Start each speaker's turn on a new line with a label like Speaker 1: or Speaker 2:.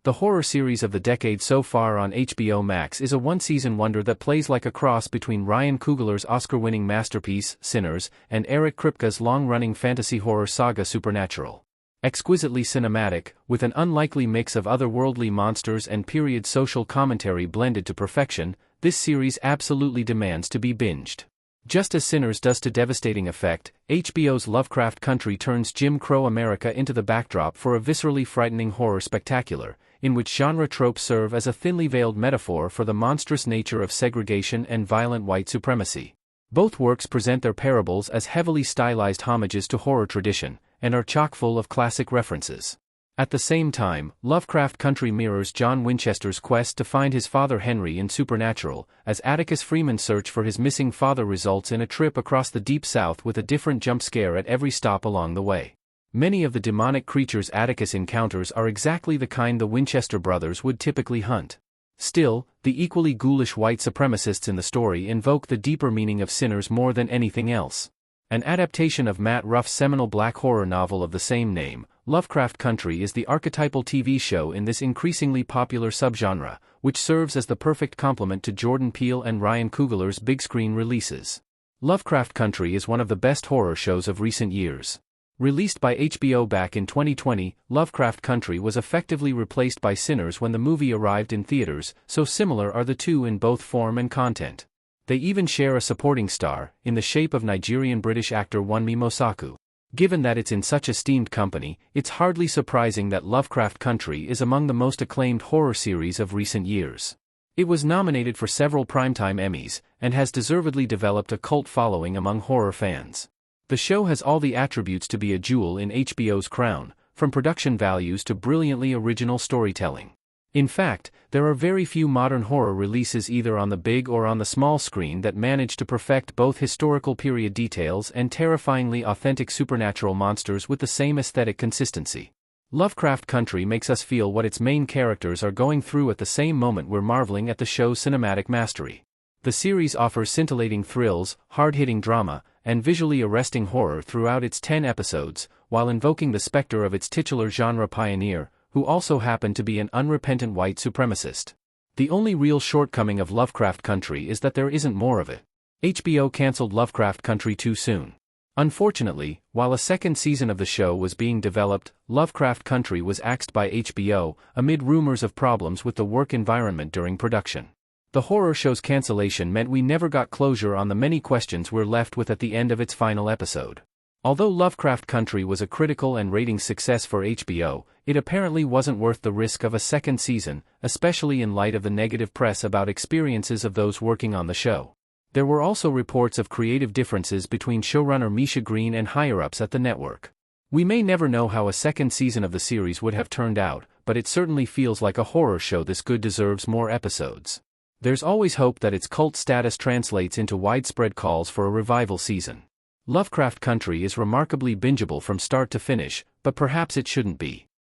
Speaker 1: The horror series of the decade so far on HBO Max is a one-season wonder that plays like a cross between Ryan Coogler's Oscar-winning masterpiece, Sinners, and Eric Kripke's long-running fantasy horror saga Supernatural. Exquisitely cinematic, with an unlikely mix of otherworldly monsters and period social commentary blended to perfection, this series absolutely demands to be binged. Just as Sinners does to devastating effect, HBO's Lovecraft Country turns Jim Crow America into the backdrop for a viscerally frightening horror spectacular, in which genre tropes serve as a thinly veiled metaphor for the monstrous nature of segregation and violent white supremacy. Both works present their parables as heavily stylized homages to horror tradition, and are chock full of classic references. At the same time, Lovecraft Country mirrors John Winchester's quest to find his father Henry in Supernatural, as Atticus Freeman's search for his missing father results in a trip across the Deep South with a different jump scare at every stop along the way. Many of the demonic creatures Atticus encounters are exactly the kind the Winchester brothers would typically hunt. Still, the equally ghoulish white supremacists in the story invoke the deeper meaning of Sinners more than anything else. An adaptation of Matt Ruff's seminal black horror novel of the same name, Lovecraft Country is the archetypal TV show in this increasingly popular subgenre, which serves as the perfect complement to Jordan Peele and Ryan Coogler's big-screen releases. Lovecraft Country is one of the best horror shows of recent years. Released by HBO back in 2020, Lovecraft Country was effectively replaced by Sinners when the movie arrived in theaters, so similar are the two in both form and content. They even share a supporting star, in the shape of Nigerian-British actor Wunmi Mosaku. Given that it's in such esteemed company, it's hardly surprising that Lovecraft Country is among the most acclaimed horror series of recent years. It was nominated for several Primetime Emmys, and has deservedly developed a cult following among horror fans. The show has all the attributes to be a jewel in HBO's crown, from production values to brilliantly original storytelling. In fact, there are very few modern horror releases either on the big or on the small screen that manage to perfect both historical period details and terrifyingly authentic supernatural monsters with the same aesthetic consistency. Lovecraft Country makes us feel what its main characters are going through at the same moment we're marveling at the show's cinematic mastery. The series offers scintillating thrills, hard-hitting drama, and visually arresting horror throughout its 10 episodes, while invoking the specter of its titular genre pioneer, who also happened to be an unrepentant white supremacist. The only real shortcoming of Lovecraft Country is that there isn't more of it. HBO canceled Lovecraft Country too soon. Unfortunately, while a second season of the show was being developed, Lovecraft Country was axed by HBO, amid rumors of problems with the work environment during production. The horror show's cancellation meant we never got closure on the many questions we're left with at the end of its final episode. Although Lovecraft Country was a critical and ratings success for HBO, it apparently wasn't worth the risk of a second season, especially in light of the negative press about experiences of those working on the show. There were also reports of creative differences between showrunner Misha Green and higher-ups at the network. We may never know how a second season of the series would have turned out, but it certainly feels like a horror show this good deserves more episodes. There's always hope that its cult status translates into widespread calls for a revival season. Lovecraft Country is remarkably bingeable from start to finish, but perhaps it shouldn't be.